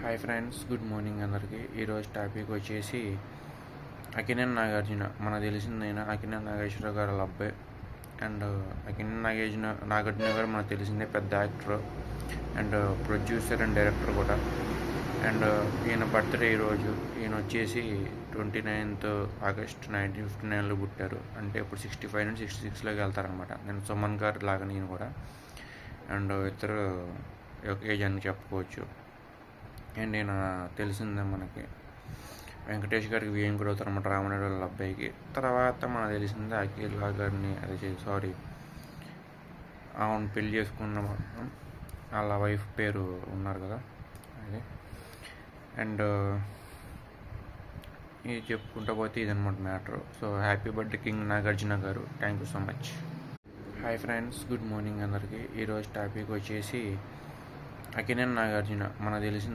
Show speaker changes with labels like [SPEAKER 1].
[SPEAKER 1] Hi friends, good morning అందరికీ. ఈరోజు topic వచ్చేసి అక్కినేని నాగార్జున. మనకు తెలిసిందైనా అక్కినేని నాగేశ్వరరావు గారు వాళ్ళ అబ్బాయి. అండ్ అక్కినేని నాగార్జున గారు మనకు తెలిసిందే పెద్ద actor and producer and director కూడా. అండ్ ఈయన బర్త్డే ఈరోజు. ఈయన వచ్చేసి 29th August 1959లో పుట్టారు. అంటే ఇప్పుడు 65 నుండి 66లోకి వెళ్తారనమాట. నేను సుమన్ గారు లాగా నేను కూడా. అండ్ ఇద్దరు ఒక ఏజ్ అని చెప్పుకోవచ్చు. అండ్ ఈయన తెలిసిందే మనకి వెంకటేష్ గారికి విఎం కూడా అవుతారు అన్నమాట, రామనాయుడు వాళ్ళ అబ్బాయికి. తర్వాత మనకు తెలిసిందే అఖిల గారిని ఆమెను పెళ్లి చేసుకున్న వాళ్ళ వైఫ్ పేరు ఉన్నారు కదా అది. అండ్ ఇది చెప్పుకుంటూ పోతే ఇదనమాట matter. So happy birthday king Nagarjuna garu. Thank you so much. Hi friends, good morning అందరికీ. ఈరోజు టాపిక్ వచ్చేసి అక్కినేని నాగార్జున. మనకు తెలిసింది